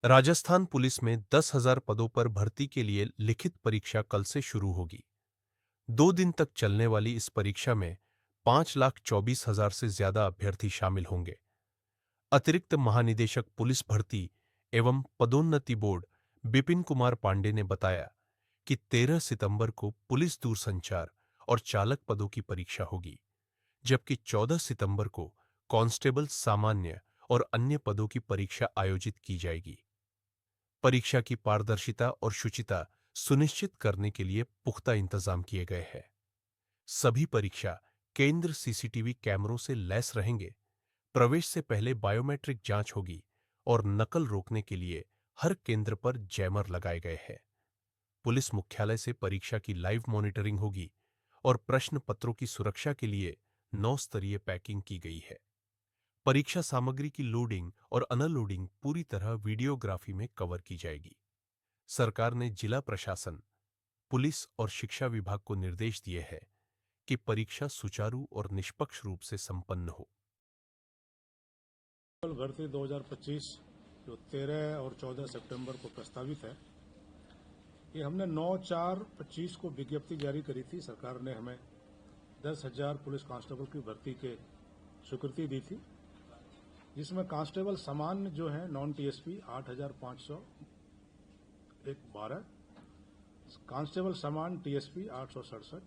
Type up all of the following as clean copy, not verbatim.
Rajasthan police में 10,000 पदों पर भर्ती के लिए लिखित परीक्षा कल से शुरू होगी। 2 दिन तक चलने वाली इस परीक्षा में 5,24,000 से ज्यादा अभ्यर्थी शामिल होंगे। अतिरिक्त महानिदेशक पुलिस भर्ती एवं पदोन्नति बोर्ड बिपिन कुमार पांडे ने बताया कि 13 सितंबर को पुलिस दूरसंचार और चालक पदों की परीक्षा होगी, जबकि 14 सितंबर को कांस्टेबल सामान्य और अन्य पदों की परीक्षा आयोजित की जाएगी। परीक्षा की पारदर्शिता और शुचिता सुनिश्चित करने के लिए पुख्ता इंतजाम किए गए हैं। सभी परीक्षा केंद्र सीसीटीवी कैमरों से लैस रहेंगे। प्रवेश से पहले बायोमेट्रिक जांच होगी और नकल रोकने के लिए हर केंद्र पर जैमर लगाए गए हैं। पुलिस मुख्यालय से परीक्षा की लाइव मॉनिटरिंग होगी और प्रश्न पत्रों की सुरक्षा के लिए 9 स्तरीय पैकिंग की गई है। परीक्षा सामग्री की लोडिंग और अनलोडिंग पूरी तरह वीडियोग्राफी में कवर की जाएगी। सरकार ने जिला प्रशासन, पुलिस और शिक्षा विभाग को निर्देश दिए हैं कि परीक्षा सुचारू और निष्पक्ष रूप से संपन्न हो। भर्ती 2025 जो 13 और 14 सितंबर को प्रस्तावित है, ये हमने 9/4/25 को विज्ञप्ति जारी करी थी। सरकार ने हमें 10,000 पुलिस कांस्टेबल की भर्ती के स्वीकृति दी थी, जिसमें कांस्टेबल सामान्य जो है नॉन टीएसपी 8,512, कांस्टेबल सामान्य टीएसपी 867,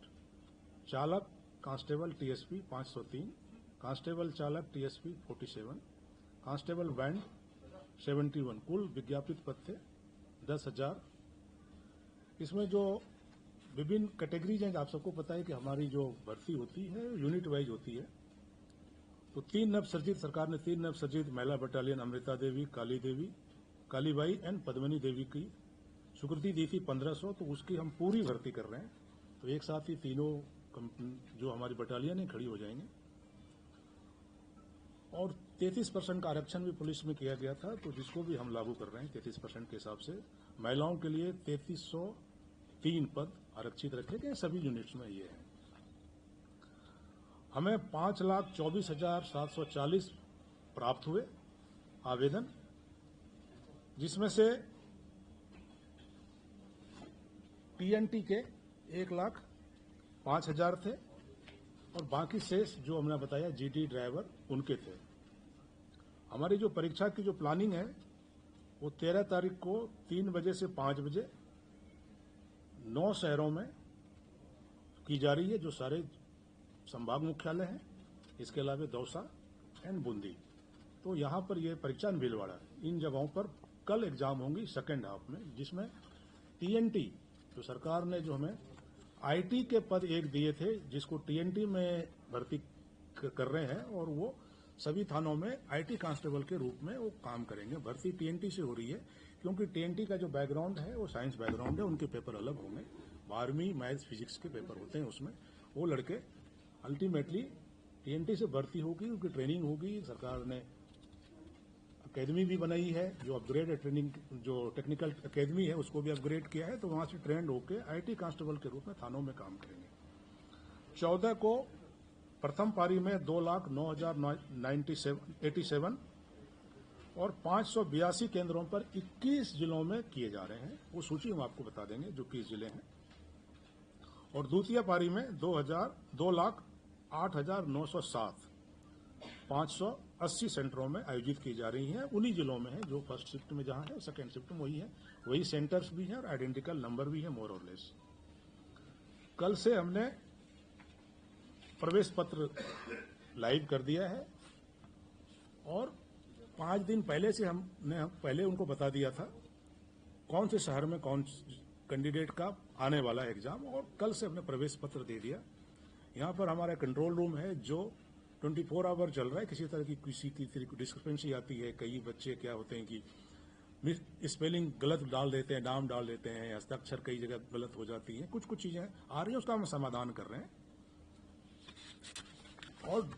चालक कांस्टेबल टीएसपी 503, कांस्टेबल चालक टीएसपी 47, कांस्टेबल बैंड 71, कुल विज्ञापित पद थे 10,000। इसमें जो विभिन्न कैटेगरीज हैं, आप सबको पता है कि हमारी जो भर्ती होती है यूनिट वाइज होती है। तो 3 नवसर्जित सरकार ने 3 नवसर्जित महिला बटालियन अमृता देवी, काली देवी, कालीबाई एंड पद्मनी देवी की स्वीकृति दी थी 1,500, तो उसकी हम पूरी भर्ती कर रहे हैं। तो एक साथ ही तीनों जो हमारी बटालियन है खड़ी हो जाएंगे। और 33% का आरक्षण भी पुलिस में किया गया था, तो जिसको भी हम लागू कर रहे हैं 33% के हिसाब से। महिलाओं के लिए 3,303 पद आरक्षित रखे गए, सभी यूनिट्स में ये है। हमें 5,24,740 प्राप्त हुए आवेदन, जिसमें से टीएनटी के 1,05,000 थे और बाकी शेष जो हमने बताया जीडी ड्राइवर उनके थे। हमारी जो परीक्षा की जो प्लानिंग है वो 13 तारीख को 3 बजे से 5 बजे 9 शहरों में की जा रही है, जो सारे संभाग मुख्यालय हैं। इसके अलावा दौसा एंड बूंदी, तो यहाँ पर ये परीक्षा भीलवाड़ा, इन जगहों पर कल एग्जाम होंगी सेकेंड हाफ में, जिसमें टीएनटी जो सरकार ने जो हमें आईटी के पद एक दिए थे, जिसको टीएनटी में भर्ती कर रहे हैं, और वो सभी थानों में आईटी कांस्टेबल के रूप में वो काम करेंगे। भर्ती टीएनटी से हो रही है, क्योंकि टीएनटी का जो बैकग्राउंड है वो साइंस बैकग्राउंड है, उनके पेपर अलग होंगे। 12वीं मैथ्स फिजिक्स के पेपर होते हैं उसमें। वो लड़के अल्टीमेटली टीएनटी से भर्ती होगी, उनकी ट्रेनिंग होगी। सरकार ने अकेडमी भी बनाई है, जो अपग्रेड है ट्रेनिंग, जो टेक्निकल अकेडमी है उसको भी अपग्रेड किया है, तो वहां से ट्रेंड होकर आईटी कांस्टेबल के रूप में थानों में काम करेंगे। 14 को प्रथम पारी में 2,09,087 और 582 केंद्रों पर 21 जिलों में किए जा रहे हैं। वो सूची हम आपको बता देंगे जो 21 जिले हैं। और द्वितीय पारी में 2,08,907 580 सेंटरों में आयोजित की जा रही है। उन्हीं जिलों में है जो फर्स्ट शिफ्ट में जहां है, सेकेंड शिफ्ट में वही है, वही सेंटर्स भी हैं और आइडेंटिकल नंबर भी है मोर और लेस। कल से हमने प्रवेश पत्र लाइव कर दिया है और 5 दिन पहले से हमने पहले उनको बता दिया था कौन से शहर में कौन कैंडिडेट का आने वाला है एग्जाम, और कल से हमने प्रवेश पत्र दे दिया। यहाँ पर हमारा कंट्रोल रूम है जो 24 आवर चल रहा है। किसी तरह की डिस्क्रिपेंसी आती है, कई बच्चे क्या होते हैं कि स्पेलिंग गलत डाल देते हैं, नाम डाल देते हैं, हस्ताक्षर कई जगह गलत हो जाती हैं, कुछ चीजें आ रही हैं, उसका हम समाधान कर रहे हैं। और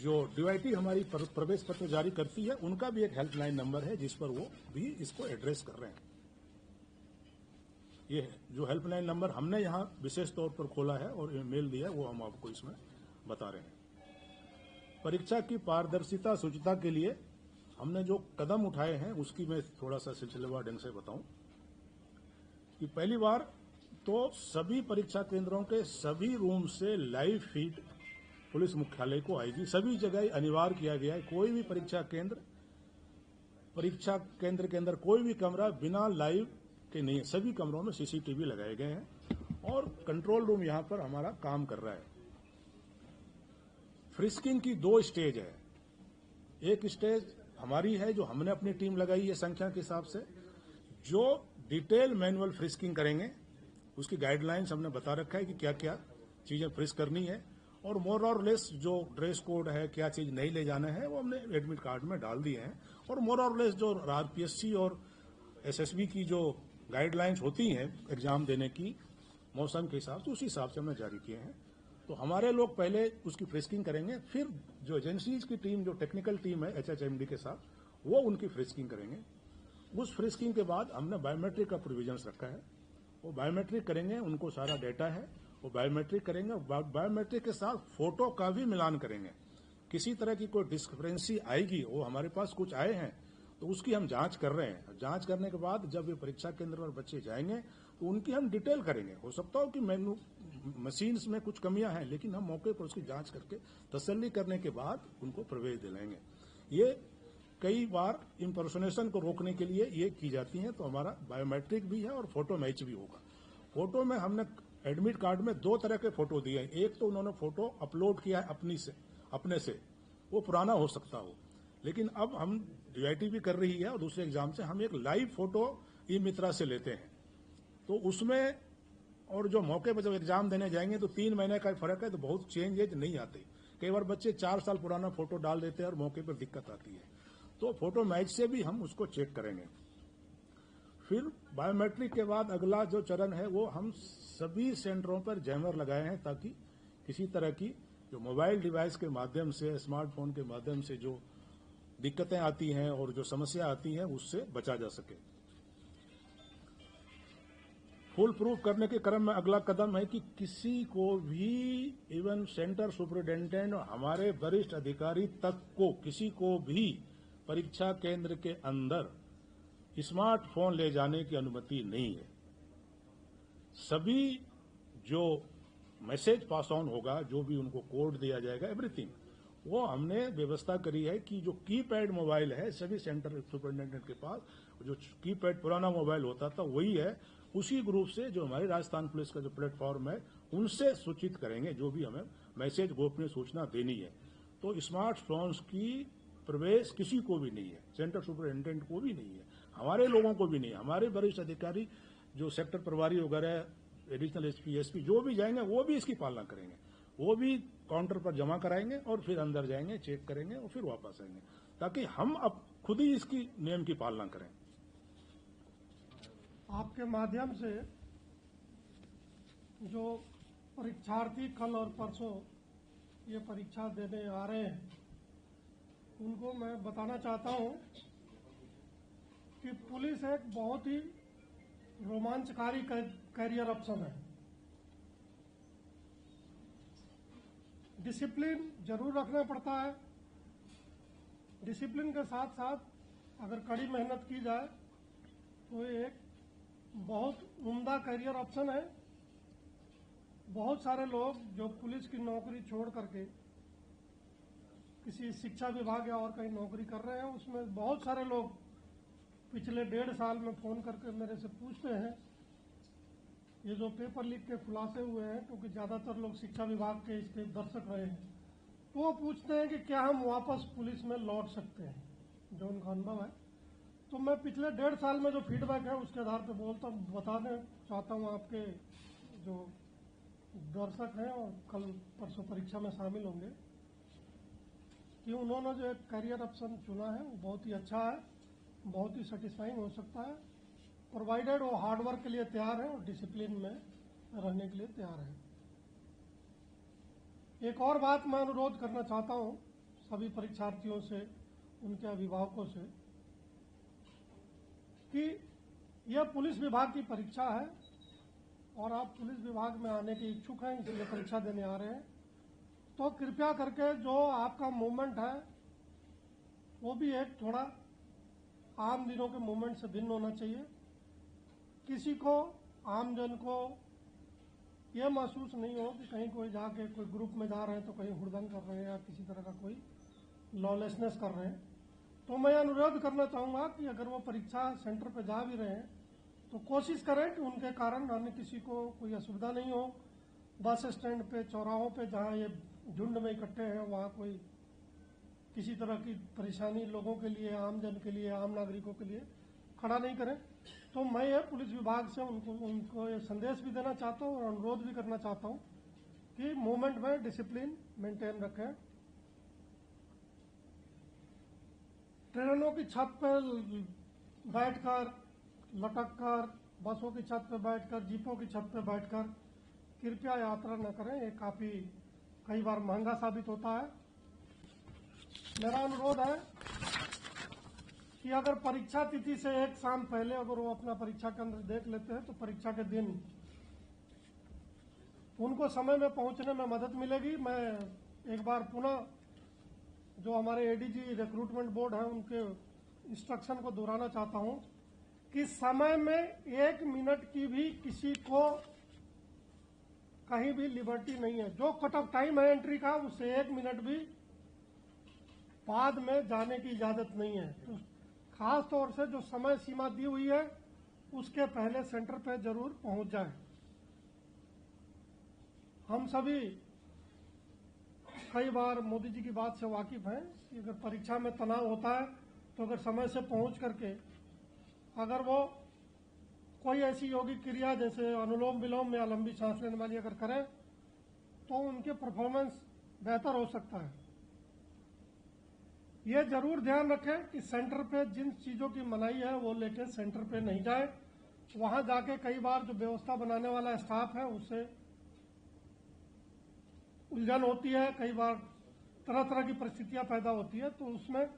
जो डीआईटी हमारी प्रवेश पत्र जारी करती है, उनका भी एक हेल्पलाइन नंबर है जिस पर वो भी इसको एड्रेस कर रहे हैं। ये जो हेल्पलाइन नंबर हमने यहाँ विशेष तौर पर खोला है और मेल दिया है, वो हम आपको इसमें बता रहे हैं। परीक्षा की पारदर्शिता शुचिता के लिए हमने जो कदम उठाए हैं उसकी मैं थोड़ा सा सिलसिलेवार ढंग से बताऊं कि पहली बार तो सभी परीक्षा केंद्रों के सभी रूम से लाइव फीड पुलिस मुख्यालय को आएगी। सभी जगह अनिवार्य किया गया है, कोई भी परीक्षा केंद्र के अंदर कोई भी कमरा बिना लाइव के नहीं है। सभी कमरों में सीसीटीवी लगाए गए हैं और कंट्रोल रूम यहां पर हमारा काम कर रहा है। फ्रिस्किंग की 2 स्टेज है। एक स्टेज हमारी है जो हमने अपनी टीम लगाई है संख्या के हिसाब से, जो डिटेल मैनुअल फ्रिस्किंग करेंगे। उसकी गाइडलाइंस हमने बता रखा है कि क्या क्या चीजें फ्रिस्क करनी है और मोर और लेस जो ड्रेस कोड है, क्या चीज नहीं ले जाना है, वो हमने एडमिट कार्ड में डाल दिए हैं। और मोर और लेस जो आरपीएससी और एसएसबी की जो गाइडलाइंस होती हैं एग्जाम देने की मौसम के हिसाब से, उसी हिसाब से हमने जारी किए हैं। तो हमारे लोग पहले उसकी फ्रिस्किंग करेंगे, फिर जो एजेंसीज की टीम, जो टेक्निकल टीम है एचएचएमडी के साथ, वो उनकी फ्रिस्किंग करेंगे। उस फ्रिस्किंग के बाद हमने बायोमेट्रिक का प्रोविजंस रखा है। वो बायोमेट्रिक करेंगे, उनको सारा डेटा है, वो बायोमेट्रिक करेंगे। बायोमेट्रिक के साथ फोटो का भी मिलान करेंगे। किसी तरह की कोई डिस्क्रिपेंसी आएगी, वो हमारे पास कुछ आए हैं तो उसकी हम जांच कर रहे हैं। जांच करने के बाद जब ये परीक्षा केंद्र पर बच्चे जाएंगे तो उनकी हम डिटेल करेंगे। हो सकता हो कि मशीन्स में कुछ कमियां हैं, लेकिन हम मौके पर उसकी जांच करके तसल्ली करने के बाद उनको प्रवेश दिलाएंगे। ये कई बार इम्पर्सोनेशन को रोकने के लिए ये की जाती हैं। तो हमारा बायोमेट्रिक भी है और फोटो मैच भी होगा। फोटो में हमने एडमिट कार्ड में 2 तरह के फोटो दिए हैं। एक तो उन्होंने फोटो अपलोड किया है अपने से, वो पुराना हो सकता हो, लेकिन अब हम डीआईटी भी कर रही है और दूसरे एग्जाम से हम एक लाइव फोटो ई मित्रा से लेते हैं। तो उसमें और जो मौके पर जब एग्जाम देने जाएंगे तो 3 महीने का फर्क है, तो बहुत चेंजेज नहीं आते। कई बार बच्चे 4 साल पुराना फोटो डाल देते हैं और मौके पर दिक्कत आती है। तो फोटो मैच से भी हम उसको चेक करेंगे। फिर बायोमेट्रिक के बाद अगला जो चरण है वो हम सभी सेंटरों पर जैमर लगाए हैं, ताकि किसी तरह की जो मोबाइल डिवाइस के माध्यम से, स्मार्टफोन के माध्यम से जो दिक्कतें आती हैं और जो समस्या आती है उससे बचा जा सके। फुल प्रूफ करने के क्रम में अगला कदम है कि किसी को भी, इवन सेंटर सुपरिटेंडेंट और हमारे वरिष्ठ अधिकारी तक को, किसी को भी परीक्षा केंद्र के अंदर स्मार्टफोन ले जाने की अनुमति नहीं है। सभी जो मैसेज पास ऑन होगा, जो भी उनको कोड दिया जाएगा, एवरीथिंग, वो हमने व्यवस्था करी है कि जो कीपैड मोबाइल है सभी सेंटर सुपरिटेंडेंट के पास, जो कीपैड पुराना मोबाइल होता था वही है। उसी ग्रुप से जो हमारी राजस्थान पुलिस का जो प्लेटफॉर्म है उनसे सूचित करेंगे जो भी हमें मैसेज, गोपनीय सूचना देनी है। तो स्मार्टफोन्स की प्रवेश किसी को भी नहीं है, सेंटर सुपरिटेंडेंट को भी नहीं है, हमारे लोगों को भी नहीं है। हमारे वरिष्ठ अधिकारी जो सेक्टर प्रभारी वगैरह, एडिशनल एसपी जो भी जाएंगे वो भी इसकी पालना करेंगे। वो भी काउंटर पर जमा कराएंगे और फिर अंदर जाएंगे, चेक करेंगे और फिर वापस आएंगे, ताकि हम अब खुद ही इसकी नियम की पालना करें। आपके माध्यम से जो परीक्षार्थी कल और परसों ये परीक्षा देने आ रहे हैं, उनको मैं बताना चाहता हूं कि पुलिस एक बहुत ही रोमांचकारी कैरियर ऑप्शन है। डिसिप्लिन जरूर रखना पड़ता है। डिसिप्लिन के साथ साथ अगर कड़ी मेहनत की जाए तो ये एक बहुत उम्दा कैरियर ऑप्शन है। बहुत सारे लोग जो पुलिस की नौकरी छोड़ करके किसी शिक्षा विभाग या और कहीं नौकरी कर रहे हैं, उसमें बहुत सारे लोग पिछले 1.5 साल में फोन करके मेरे से पूछते हैं, ये जो पेपर लीक के खुलासे हुए हैं, क्योंकि ज्यादातर लोग शिक्षा विभाग के इसके दर्शक रहे हैं, तो वो पूछते हैं कि क्या हम वापस पुलिस में लौट सकते हैं, जो उनका अनुभव है। तो मैं पिछले 1.5 साल में जो फीडबैक है उसके आधार पर बताने चाहता हूँ आपके जो दर्शक हैं और कल परसों परीक्षा में शामिल होंगे, कि उन्होंने जो एक करियर ऑप्शन चुना है वो बहुत ही अच्छा है, बहुत ही सेटिस्फाइंग हो सकता है, प्रोवाइडेड वो हार्डवर्क के लिए तैयार है और डिसिप्लिन में रहने के लिए तैयार है। एक और बात मैं अनुरोध करना चाहता हूं सभी परीक्षार्थियों से, उनके अभिभावकों से, कि यह पुलिस विभाग की परीक्षा है और आप पुलिस विभाग में आने के इच्छुक हैं, इसलिए परीक्षा देने आ रहे हैं, तो कृपया करके जो आपका मूवमेंट है वो भी एक थोड़ा आम दिनों के मूवमेंट से भिन्न होना चाहिए। किसी को, आमजन को यह महसूस नहीं हो कि कहीं कोई जाके कोई ग्रुप में जा रहे हैं तो कहीं हुड़दंग कर रहे हैं या किसी तरह का कोई लॉलेसनेस कर रहे हैं। तो मैं अनुरोध करना चाहूँगा कि अगर वो परीक्षा सेंटर पर जा भी रहे हैं तो कोशिश करें कि उनके कारण अन्य किसी को कोई असुविधा नहीं हो। बस स्टैंड पे, चौराहों पे जहाँ ये झुंड में इकट्ठे हैं वहाँ कोई किसी तरह की परेशानी लोगों के लिए, आमजन के लिए, आम नागरिकों के लिए खड़ा नहीं करें। तो मैं ये पुलिस विभाग से उनको ये संदेश भी देना चाहता हूँ और अनुरोध भी करना चाहता हूँ कि मूवमेंट में डिसिप्लिन मेंटेन रखें। ट्रेनों की छत पर बैठकर, लटककर, बसों की छत पर बैठकर, जीपों की छत पर बैठकर कृपया यात्रा न करें। ये काफ़ी कई बार महंगा साबित होता है। मेरा अनुरोध है कि अगर परीक्षा तिथि से एक शाम पहले अगर वो अपना परीक्षा केंद्र देख लेते हैं तो परीक्षा के दिन उनको समय में पहुंचने में मदद मिलेगी। मैं एक बार पुनः जो हमारे एडीजी रिक्रूटमेंट बोर्ड है उनके इंस्ट्रक्शन को दोहराना चाहता हूं कि समय में 1 मिनट की भी किसी को कहीं भी लिबर्टी नहीं है। जो कट ऑफ टाइम है एंट्री का, उससे 1 मिनट भी बाद में जाने की इजाजत नहीं है। तो खास तौर से जो समय सीमा दी हुई है उसके पहले सेंटर पे जरूर पहुंच जाए। हम सभी कई बार मोदी जी की बात से वाकिफ हैं कि अगर परीक्षा में तनाव होता है तो अगर समय से पहुंच करके अगर वो कोई ऐसी योगिक क्रिया जैसे अनुलोम विलोम या लंबी सांस लेने वाली अगर करें तो उनके परफॉर्मेंस बेहतर हो सकता है। ये जरूर ध्यान रखें कि सेंटर पे जिन चीज़ों की मनाही है वो लेके सेंटर पे नहीं जाए। वहां जाके कई बार जो व्यवस्था बनाने वाला स्टाफ है उससे उलझन होती है, कई बार तरह तरह की परिस्थितियां पैदा होती है। तो उसमें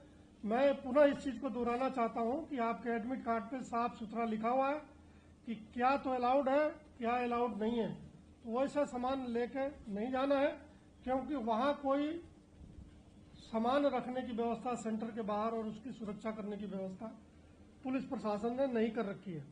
मैं पुनः इस चीज़ को दोहराना चाहता हूं कि आपके एडमिट कार्ड पे साफ सुथरा लिखा हुआ है कि क्या तो अलाउड है, क्या अलाउड नहीं है। तो वैसा सामान लेके नहीं जाना है, क्योंकि वहां कोई सामान रखने की व्यवस्था सेंटर के बाहर और उसकी सुरक्षा करने की व्यवस्था पुलिस प्रशासन ने नहीं कर रखी है।